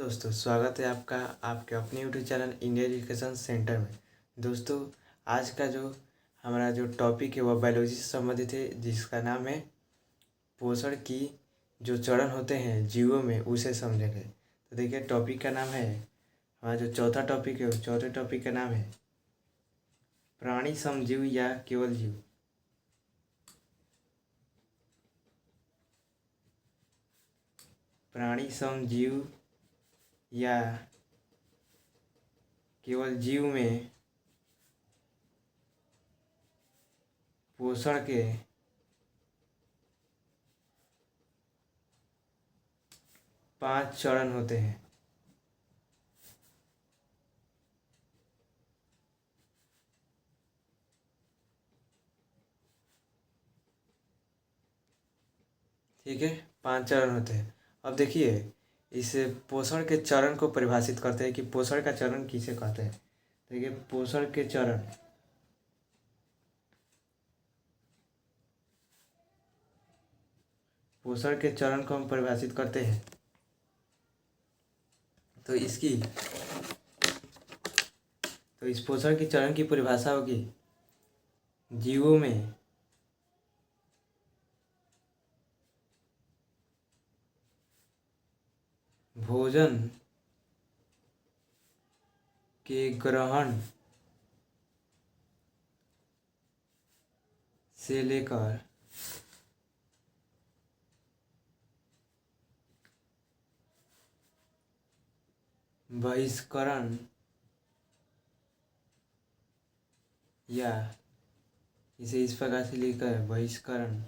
दोस्तों, स्वागत है आपका आपके अपने YouTube channel India education centre में। दोस्तों, आज का जो हमारा जो टॉपिक है वह बायोलॉजी से संबंधित है, जिसका नाम है पोषण की जो चरण होते हैं जीवों में, उसे समझेंगे। तो देखिए, टॉपिक का नाम है, हमारा जो चौथा टॉपिक है उस चौथे टॉपिक का नाम है प्राणी समजीव या केवल जीव। प्राणी समजीव या केवल जीव में पोषण के 5 चरण होते हैं। ठीक है, 5 चरण होते हैं। अब देखिए, इस पोषण के चरण को परिभाषित करते हैं कि पोषण का चरण किसे कहते हैं। देखिए, पोषण के चरण को हम परिभाषित करते हैं तो इस पोषण के चरण की परिभाषा होगी, जीवों में भोजन के ग्रहण से लेकर बहिष्करण या इसे इस प्रकार से लेकर बहिष्करण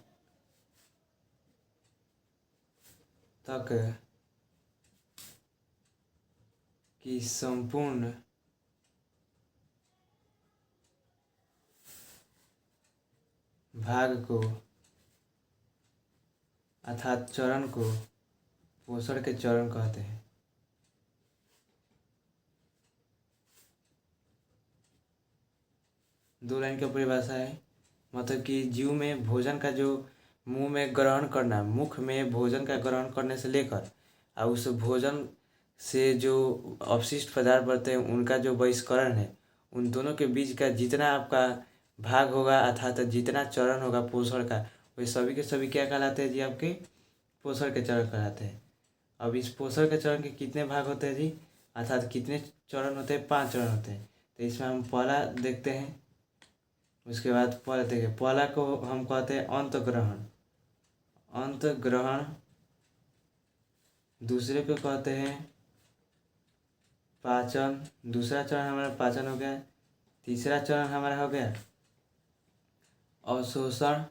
तक की संपूर्ण भाग को अर्थात चरण को पोषण के चरण कहते हैं। दो लाइन की परिभाषा है, मतलब कि जीव में भोजन का जो मुंह में ग्रहण करना, मुख में भोजन का ग्रहण करने से लेकर और उस भोजन से जो अपशिष्ट पदार्थ बनते हैं उनका जो बहिष्करण है, उन दोनों के बीच का जितना आपका भाग होगा अर्थात जितना चरण होगा पोषण का, वे सभी के सभी क्या कहलाते हैं जी? आपके पोषण के चरण कहलाते हैं। अब इस पोषण के चरण के कितने भाग होते हैं जी? अर्थात कितने चरण होते हैं? 5 चरण होते हैं। तो इसमें हम पहला देखते हैं, उसके बाद पहले देखिए, पहला को हम कहते हैं अंत ग्रहण, दूसरे को कहते हैं पाचन, दूसरा चरण हमारा पाचन हो गया। तीसरा चरण हमारा हो गया अवशोषण,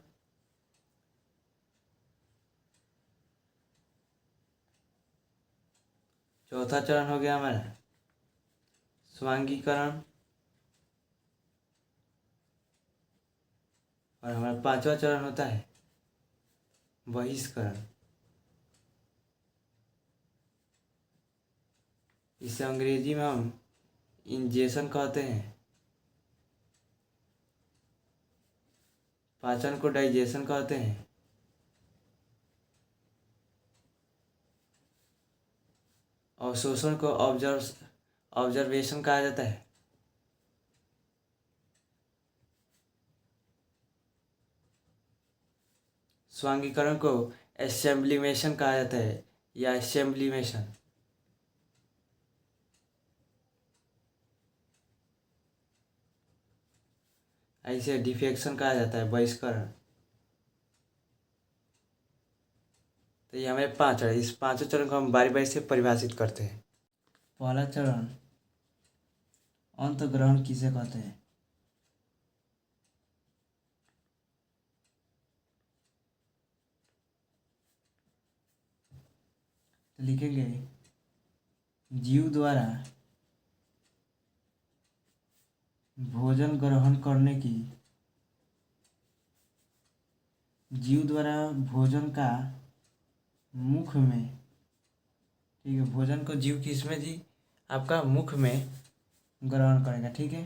चौथा चरण हो गया हमारा स्वांगीकरण, और हमारा 5वां चरण होता है बहिष्करण। इसे अंग्रेजी में हम इंजेक्शन कहते हैं, पाचन को डाइजेशन कहते हैं, अवशोषण को ऑब्जर्वेशन कहा जाता है, स्वांगीकरण को एसेंब्लीमेशन कहा जाता है या एसेंब्लीमेशन। ऐसे डिफेक्शन कहा जाता है, बहिष्करण। तो ये हमारे 5 चरण, इस 5 चरण को हम बारी बारी से परिभाषित करते हैं। पहला चरण अंत ग्रहण किसे कहते हैं? तो लिखेंगे, जीव द्वारा भोजन ग्रहण करने की, जीव द्वारा भोजन का मुख में, ठीक है, भोजन को जीव किसमें जी? आपका मुख में ग्रहण करेगा, ठीक है।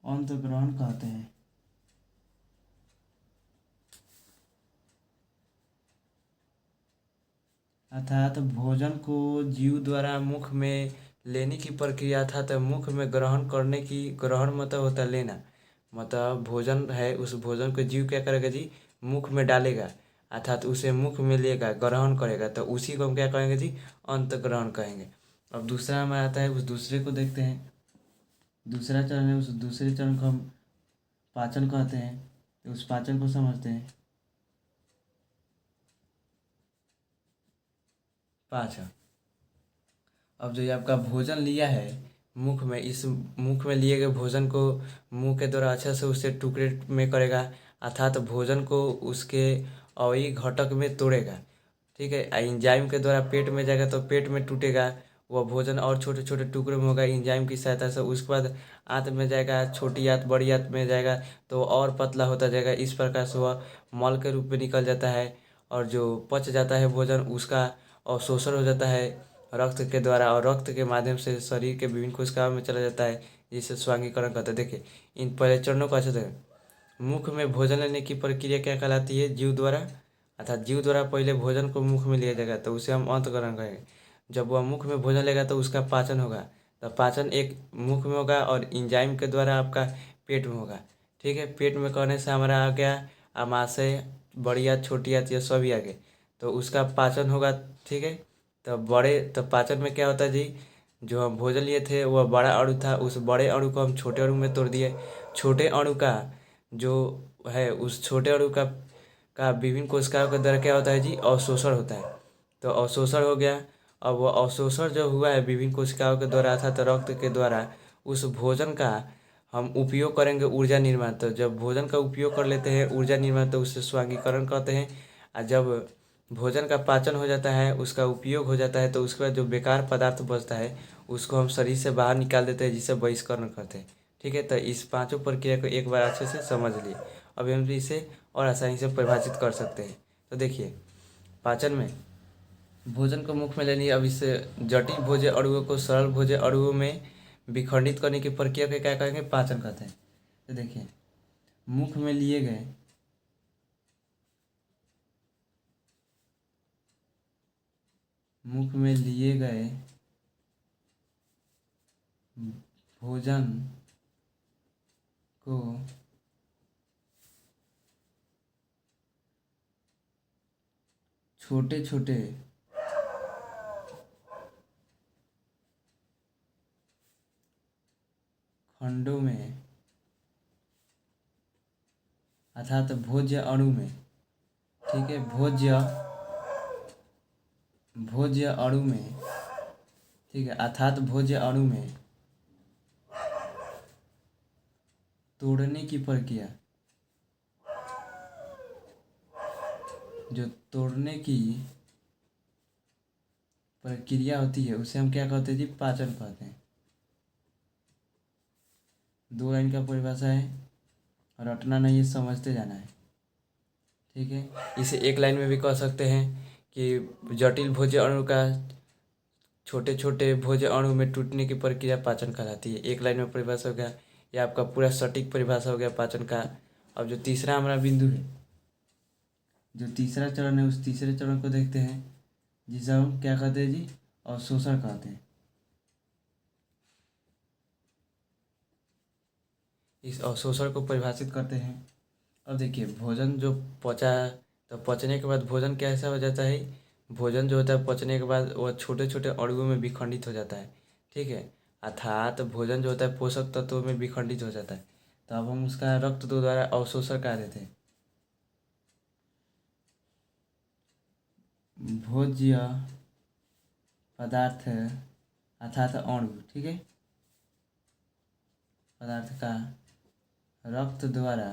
अंतग्रहण कहते हैं। अर्थात भोजन को जीव द्वारा मुख में लेने की प्रक्रिया, अर्थात मुख में ग्रहण करने की, ग्रहण मतलब होता है लेना, मतलब भोजन है, उस भोजन को जीव क्या करेगा जी, मुख में डालेगा, अर्थात उसे मुख में लेगा, ग्रहण करेगा, तो उसी को हम क्या कहेंगे जी, अंतग्रहण कहेंगे। अब दूसरा हमारा आता है, उस दूसरे को देखते हैं। दूसरा चरण है, उस दूसरे चरण को हम पाचन कहते हैं। तो उस पाचन को समझते हैं। पाचन, अब जो ये आपका भोजन लिया है मुख में, इस मुख में लिए गए भोजन को मुंह के द्वारा अच्छे से उससे टुकड़े में करेगा, अर्थात भोजन को उसके अवयवी घटक में तोड़ेगा। ठीक है, एंजाइम के द्वारा पेट में जाएगा तो पेट में टूटेगा, वह भोजन और छोटे छोटे टुकड़े में होगा एंजाइम की सहायता से। उसके बाद आंत में जाएगा, छोटी आंत बड़ी आंत में जाएगा तो और पतला होता जाएगा। इस प्रकार से वह मल के रूप में निकल जाता है, और जो पच जाता है भोजन उसका अवशोषण हो जाता है रक्त के द्वारा, और रक्त के माध्यम से शरीर के विभिन्न कोशिकाओं में चला जाता है, जिसे स्वांगीकरण कहते हैं। देखिए, इन पहले चरणों को अच्छे से, मुख में भोजन लेने की प्रक्रिया क्या कहलाती है, जीव द्वारा, अर्थात जीव द्वारा पहले भोजन को मुख में लिया जाएगा तो उसे हम अंतग्रहण कहेंगे। जब वह मुख में भोजन लेगा तो उसका पाचन होगा, तो पाचन एक मुख में होगा और एंजाइम के द्वारा आपका पेट में होगा। ठीक है, पेट में करने से हमारा आ गया आमाशय, बड़ी आंत, छोटी आंत, ये सभी आ गए, तो उसका पाचन होगा। ठीक है, तो पाचन में क्या होता है जी, जो हम भोजन लिए थे वह बड़ा अणु था, उस बड़े अणु को हम छोटे अणु में तोड़ दिए। छोटे अणु का जो है, उस छोटे अणु का विभिन्न कोशिकाओं के द्वारा क्या होता है जी, अवशोषण होता है। तो अवशोषण हो गया। अब वो अवशोषण जो हुआ है विभिन्न कोशिकाओं के द्वारा अर्थात रक्त के द्वारा, उस भोजन का हम उपयोग करेंगे ऊर्जा निर्माण। तो जब भोजन का उपयोग कर लेते हैं ऊर्जा निर्माण, तो उससे स्वांगीकरण कहते हैं। और जब भोजन का पाचन हो जाता है, उसका उपयोग हो जाता है, तो उसके बाद जो बेकार पदार्थ बचता है उसको हम शरीर से बाहर निकाल देते हैं, जिसे बहिष्करण करते हैं। ठीक है, तो इस पांचों प्रक्रिया को एक बार अच्छे से समझ लिए। अब हम इसे और आसानी से परिभाषित कर सकते हैं। तो देखिए, पाचन में भोजन को मुख में लेनी, अब इस जटिल भोज्य अणुओं को सरल भोज्य अणुओं में विखंडित करने की प्रक्रिया को क्या कहेंगे, पाचन कहते हैं। तो देखिए, मुख में लिए गए मुख में लिए गए भोजन को छोटे छोटे खंडों में, अर्थात भोज्य अणु में, ठीक है, भोज्य अणु में, ठीक है, अर्थात भोज्य अणु में तोड़ने की प्रक्रिया, जो तोड़ने की प्रक्रिया होती है उसे हम क्या कहते हैं जी, पाचन कहते हैं। दो लाइन का परिभाषा है, रटना नहीं है, समझते जाना है। ठीक है, इसे एक लाइन में भी कह सकते हैं कि जटिल भोज्य अणु का छोटे छोटे भोज्य अणु में टूटने की प्रक्रिया पाचन कहलाती है। एक लाइन में परिभाषा हो गया, यह आपका पूरा सटीक परिभाषा हो गया पाचन का। अब जो तीसरा हमारा बिंदु है, जो तीसरा चरण है, उस तीसरे चरण को देखते हैं, जिसे हम क्या कहते हैं जी, अवशोषण कहते हैं। इस अवशोषण को परिभाषित करते हैं। अब देखिए, भोजन जो पचा, तो पचने के बाद भोजन कैसा हो जाता है, भोजन जो होता है पचने के बाद वह छोटे छोटे अणुओं में विखंडित हो जाता है। ठीक है, अर्थात भोजन जो होता है पोषक तत्वों में विखंडित हो जाता है, तो अब हम उसका रक्त द्वारा अवशोषण कर देते हैं। भोज्य पदार्थ अर्थात अणु, ठीक है, पदार्थ का रक्त द्वारा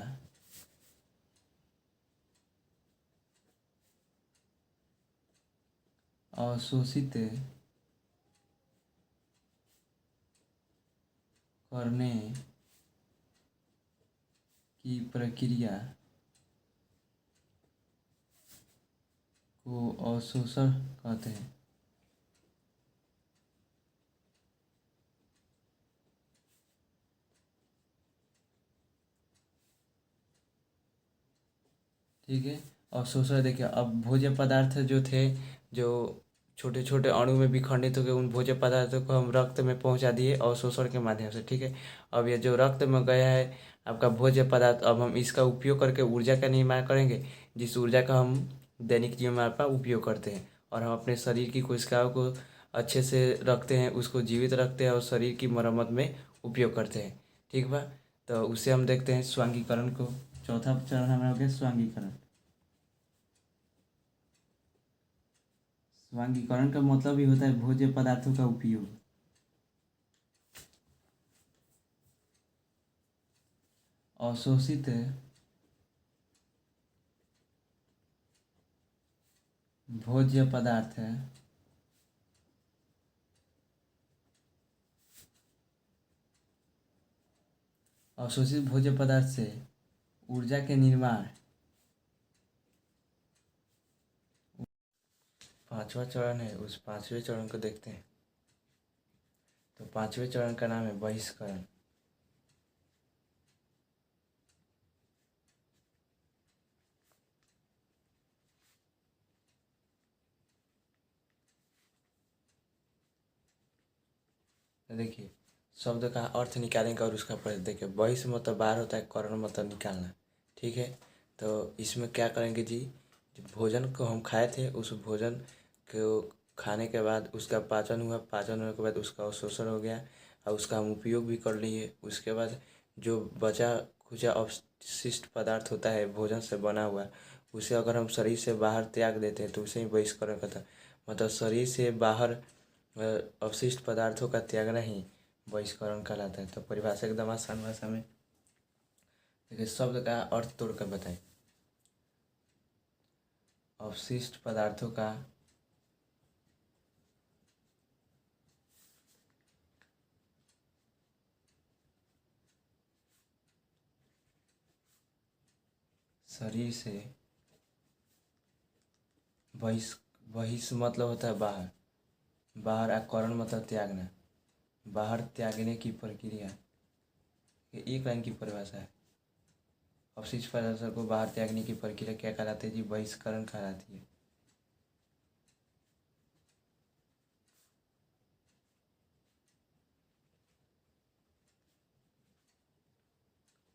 अवशोषित करने की प्रक्रिया को अवशोषण कहते हैं। ठीक है। अवशोषण देखिए, अब भोज्य पदार्थ जो थे, जो छोटे छोटे अणु में विखंडित हो गए, उन भोज्य पदार्थों को हम रक्त में पहुंचा दिए अवशोषण के माध्यम से। ठीक है। अब ये जो रक्त में गया है आपका भोज्य पदार्थ, अब हम इसका उपयोग करके ऊर्जा का निर्माण करेंगे, जिस ऊर्जा का हम दैनिक जीवन में आपका उपयोग करते हैं, और हम अपने शरीर की कोशिकाओं को अच्छे से रखते हैं, उसको जीवित रखते हैं और शरीर की मरम्मत में उपयोग करते हैं। ठीक बा। तो उससे हम देखते हैं स्वांगीकरण को। चौथा चरण हमारा हो गया स्वांगीकरण। स्वांगीकरण का मतलब ही होता है भोज्य पदार्थों का उपयोग। अवशोषित भोज्य पदार्थ है अवशोषित भोज्य पदार्थ से ऊर्जा के निर्माण। पांचवा चरण है, उस पांचवें चरण को देखते हैं। तो पांचवें चरण का नाम है बहिष्करण। तो देखिए, शब्द का अर्थ निकालेंगे और उसका प्रयोग देखिए। बहिष मतलब बाहर होता है, करण मतलब निकालना। ठीक है। तो इसमें क्या करेंगे जी, जो भोजन को हम खाए थे, उस भोजन को खाने के बाद उसका पाचन हुआ, पाचन होने के बाद उसका अवशोषण हो गया और उसका हम उपयोग भी कर लिए। उसके बाद जो बचा खुचा अवशिष्ट पदार्थ होता है भोजन से बना हुआ, उसे अगर हम शरीर से बाहर त्याग देते हैं तो उसे ही बहिष्करण कहता है। मतलब शरीर से बाहर अवशिष्ट पदार्थों का त्यागना ही बहिष्करण कहलाता है। तो परिभाषा एकदम आसान भाषा में देखिए, शब्द का अर्थ तोड़कर बताएं। अवशिष्ट पदार्थों का शरीर से बहिष मतलब होता है बाहर, बाहर करण मतलब त्यागना, बाहर त्यागने की प्रक्रिया। ये एक लाइन की परिभाषा है। अवशिष्ट पदार्थों को बाहर त्यागने की प्रक्रिया क्या कहलाती है जी, बहिष्करण कहलाती है।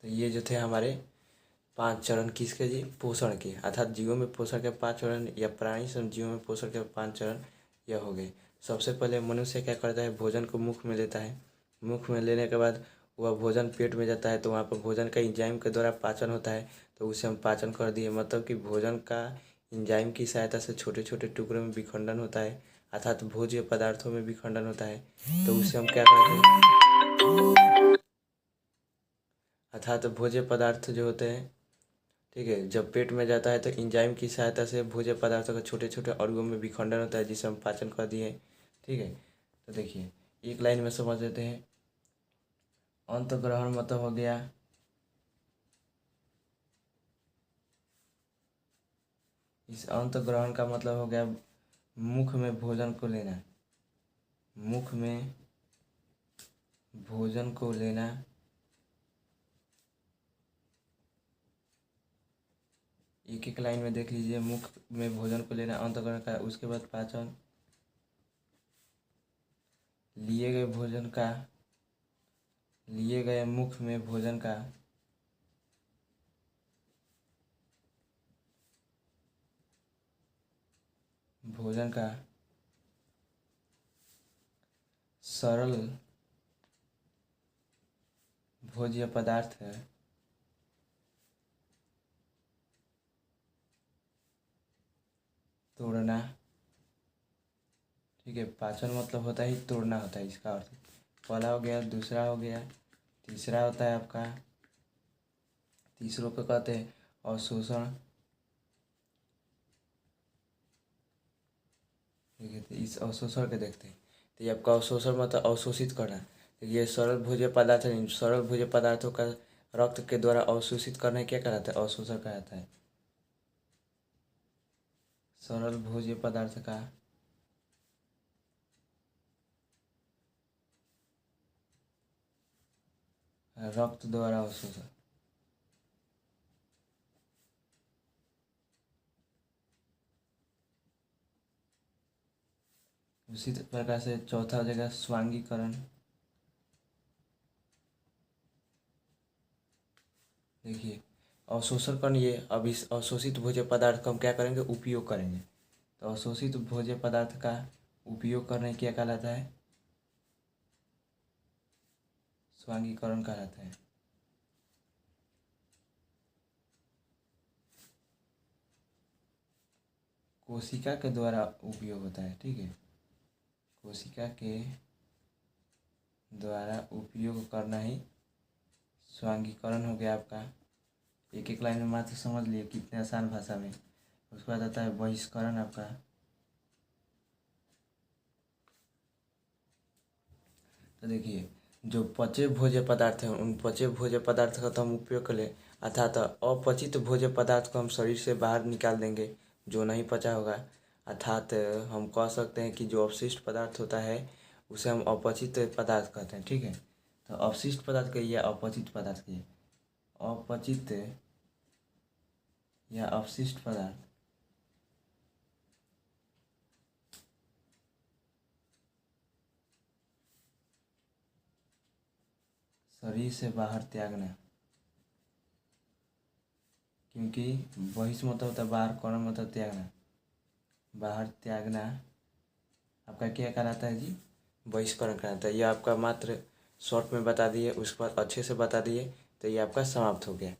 तो ये जो थे हमारे पांच चरण किसके जी, पोषण के, अर्थात जीवों में पोषण के पांच चरण, या प्राणी जीवों में पोषण के पांच चरण यह हो गए। सबसे पहले मनुष्य क्या करता है, भोजन को मुख में लेता है। मुख में लेने के बाद वह भोजन पेट में जाता है, तो वहाँ पर भोजन का एंजाइम के द्वारा पाचन होता है, तो उसे हम पाचन कर दिए। मतलब कि भोजन का एंजाइम की सहायता से छोटे छोटे टुकड़ों में विखंडन होता है, अर्थात भोज्य पदार्थों में विखंडन होता है। तो उसे हम क्या करते हैं, अर्थात भोज्य पदार्थ जो होते हैं, ठीक है, जब पेट में जाता है तो एंजाइम की सहायता से भोज्य पदार्थों का छोटे छोटे अणुओं में विखंडन होता है, जिसे हम पाचन कर दिए। ठीक है। तो देखिए, एक लाइन में समझ लेते हैं। अंत ग्रहण मतलब हो गया, इस अंत ग्रहण का मतलब हो गया मुख में भोजन को लेना, मुख में भोजन को लेना। एक एक लाइन में देख लीजिए, मुख में भोजन को लेना अंत ग्रहण का। उसके बाद पाचन, लिए गए भोजन का, लिए गए मुख में भोजन का भोजन का सरल भोज्य पदार्थ है तोड़ना। ठीक है। पाचन मतलब होता है तोड़ना, होता है इसका अर्थ। पहला हो गया, दूसरा हो गया, तीसरा होता है आपका, तीसरों को कहते हैं अवशोषण। ठीक है। तो इस अवशोषण के देखते हैं। तो ये आपका अवशोषण मतलब अवशोषित करना। तो ये सरल भोज्य पदार्थ है, सरल भोज्य पदार्थों का रक्त के द्वारा अवशोषित करना क्या कहलाता है, अवशोषण कहलाता है। सरल भोज्य पदार्थ का रक्त द्वारा अवशोषण। उसी प्रकार से चौथा हो जाएगा स्वांगीकरण। देखिए अवशोषण करण, ये अब इस अवशोषित भोज्य पदार्थ का हम क्या करेंगे, उपयोग करेंगे। तो अवशोषित भोज्य पदार्थ का उपयोग करने क्या कहलाता है, स्वांगीकरण कहलाता है। कोशिका के द्वारा उपयोग होता है, ठीक है, कोशिका के द्वारा उपयोग करना ही स्वांगीकरण हो गया आपका। एक एक लाइन में मात्र समझ लिए कितने आसान भाषा में। उसके बाद आता है बहिष्करण आपका। तो देखिए जो पचे भोज्य पदार्थ हैं उन पचे भोज्य पदार्थ का तो हम उपयोग कर ले, अर्थात अपचित भोज्य पदार्थ को हम शरीर से बाहर निकाल देंगे, जो नहीं पचा होगा। अर्थात हम कह सकते हैं कि जो अपशिष्ट पदार्थ होता है उसे हम अपचित पदार्थ कहते हैं, ठीक है। तो अपशिष्ट पदार्थ कहिए या अपचित पदार्थ कहिए, अपचित या अपशिष्ट पदार्थ शरीर से बाहर त्यागना, क्योंकि बहिष्ठ मतलब होता है बाहर, करण मतलब त्यागना, बाहर त्यागना आपका क्या कहलाता है जी, बहिष्करण कहलाता है। ये आपका मात्र शॉर्ट में बता दिए, उसके बाद अच्छे से बता दिए, तो ये आपका समाप्त हो गया।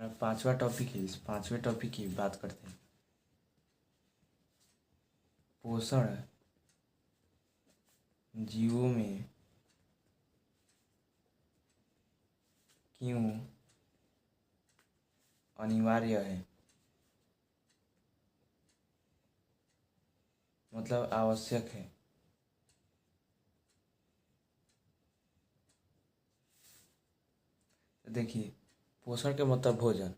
अब पांचवा टॉपिक है, इस पांचवें टॉपिक की बात करते हैं। पोषण जीवों में क्यों अनिवार्य है, मतलब आवश्यक है। देखिए पोषण के मतलब भोजन,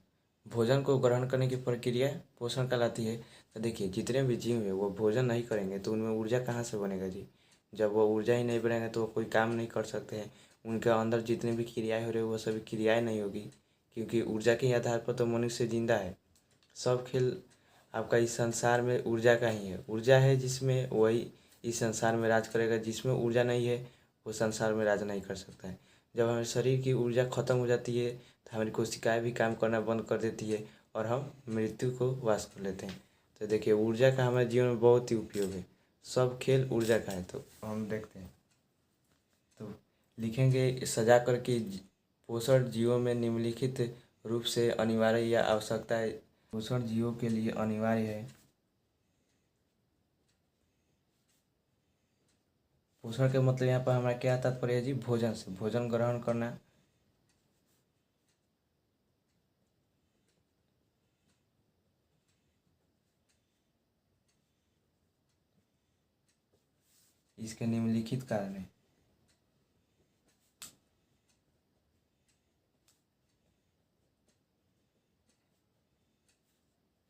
भोजन को ग्रहण करने की प्रक्रिया पोषण कहलाती है। तो देखिए जितने भी जीव हैं वो भोजन नहीं करेंगे तो उनमें ऊर्जा कहाँ से बनेगा जी। जब वो ऊर्जा ही नहीं बनेगा तो वो कोई काम नहीं कर सकते हैं। उनके अंदर जितनी भी क्रियाएं हो रही है वो सभी क्रियाएं नहीं होगी, क्योंकि ऊर्जा के आधार पर तो मनुष्य जिंदा है। सब खेल आपका इस संसार में ऊर्जा का ही है। ऊर्जा है जिसमें वही इस संसार में राज करेगा, जिसमें ऊर्जा नहीं है वो संसार में राज नहीं कर सकता है। जब हमारे शरीर की ऊर्जा खत्म हो जाती है तो हमारी कोशिकाएं भी काम करना बंद कर देती है और हम मृत्यु को वास कर लेते हैं। तो देखिए ऊर्जा का हमारे जीवन में बहुत ही उपयोग है। सब खेल ऊर्जा का है। तो हम देखते हैं, तो लिखेंगे सजा कर कि पोषण जीवों में निम्नलिखित रूप से अनिवार्य या आवश्यकता है। पोषण जीवों के लिए अनिवार्य है। पोषण के मतलब यहाँ पर हमारा क्या तात्पर्य है जी, भोजन से, भोजन ग्रहण करना। इसके निम्नलिखित कारण है।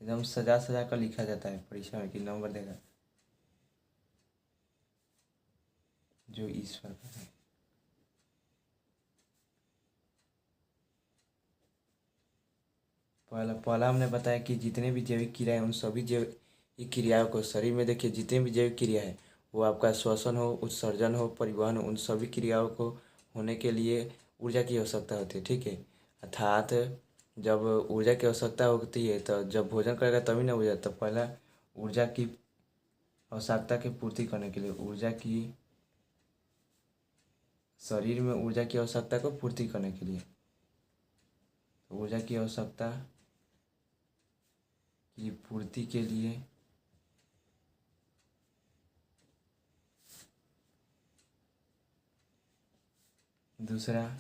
एकदम सजा सजा कर लिखा जाता है परीक्षा में कि नंबर देगा, जो ईश्वर का है। पहला हमने बताया कि जितने भी जैविक क्रिया है उन सभी जैविक क्रियाओं को शरीर में, देखिए जितने भी जैविक क्रिया है वो आपका श्वसन हो, उत्सर्जन हो, परिवहन हो, उन सभी क्रियाओं को होने के लिए ऊर्जा की आवश्यकता होती है, ठीक है। अर्थात जब ऊर्जा की आवश्यकता होती है तो जब भोजन करेगा तभी ना ऊर्जा। तो पहला ऊर्जा की आवश्यकता की पूर्ति करने के लिए ऊर्जा की, शरीर में ऊर्जा की आवश्यकता को पूर्ति करने के लिए, ऊर्जा की आवश्यकता की पूर्ति के लिए दूसरा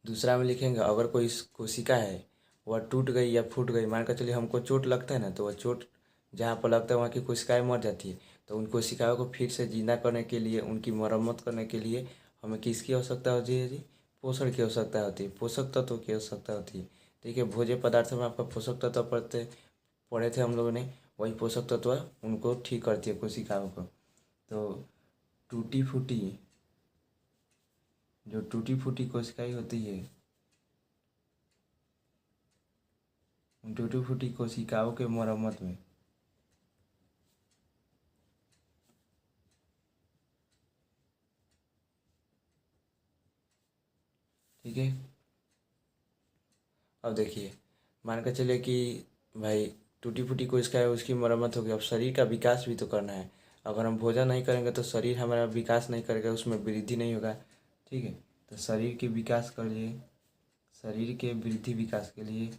दूसरा में लिखेंगे अगर कोई कोशिका है वह टूट गई या फूट गई, मान कर चलिए हमको चोट लगता है ना, तो वह चोट जहाँ पर लगता है वहाँ की कोशिकाएं मर जाती है। तो उन कोशिकाओं को फिर से जिंदा करने के लिए, उनकी मरम्मत करने के लिए हमें किसकी आवश्यकता होती है जी, पोषण की आवश्यकता होती है, पोषक तत्वों की आवश्यकता होती है। देखिए भोज्य पदार्थ में आपका पोषक तत्व पढ़े थे हम लोगों ने, वही पोषक तत्व उनको ठीक करती है कोशिकाओं को। तो टूटी फूटी जो टूटी फूटी कोशिकाएं होती है, उन टूटी फूटी कोशिकाओं के मरम्मत में ठीक है। अब देखिए, मान के चलिए कि भाई टूटी फूटी कोशिका इसका है, उसकी मरम्मत होगी। अब शरीर का विकास भी तो करना है। अगर हम भोजन नहीं करेंगे तो शरीर हमारा विकास नहीं करेगा, उसमें वृद्धि नहीं होगा। ठीक है, तो शरीर के विकास के लिए, शरीर के वृद्धि विकास के लिए,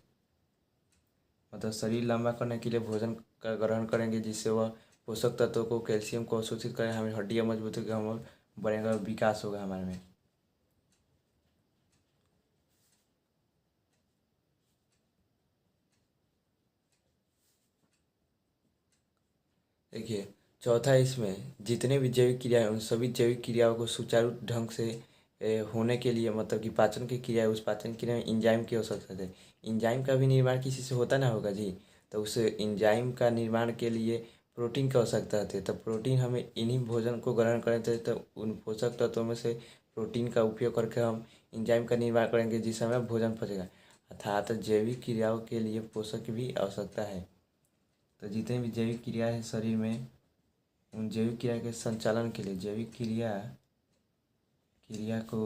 मतलब शरीर लंबा करने के लिए भोजन का ग्रहण करेंगे, जिससे वह पोषक तत्वों को, कैल्शियम को अवशोषित करें, हमें हड्डियाँ मजबूत होगी, हम बढ़ेगा, विकास होगा हमारे में। देखिए, चौथा इसमें जितने भी जैविक क्रियाएं, उन सभी जैविक क्रियाओं को सुचारू ढंग से होने के लिए, मतलब कि पाचन की क्रिया है, उस पाचन क्रिया में इंजाइम की आवश्यकता है। इंजाइम का भी निर्माण किसी से होता ना होगा जी, तो उस इंजाइम का निर्माण के लिए प्रोटीन की आवश्यकता होती है। तो प्रोटीन हमें इन्हीं भोजन को ग्रहण करें तो उन पोषक तत्वों में से प्रोटीन का उपयोग करके हम इंजाइम का निर्माण करेंगे, जिससे हमें भोजन पचेगा। अर्थात जैविक क्रियाओं के लिए पोषक की भी आवश्यकता है। तो जितने भी जैविक क्रिया है शरीर में, उन जैविक क्रिया के संचालन के लिए, जैविक क्रिया क्रिया को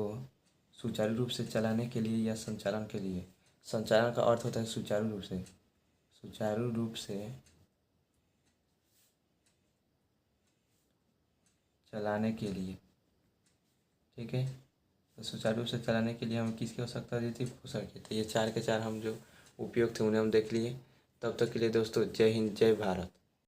सुचारू रूप से चलाने के लिए या संचालन के लिए, संचालन का अर्थ होता है सुचारू रूप से, सुचारू रूप से चलाने के लिए। ठीक है, तो सुचारू रूप से चलाने के लिए हमें किसकी आवश्यकता होती थी? पोषक की। तो ये चार के चार हम जो उपयोग थे उन्हें हम देख लिए। तब तक के लिए दोस्तों, जय हिंद, जय भारत।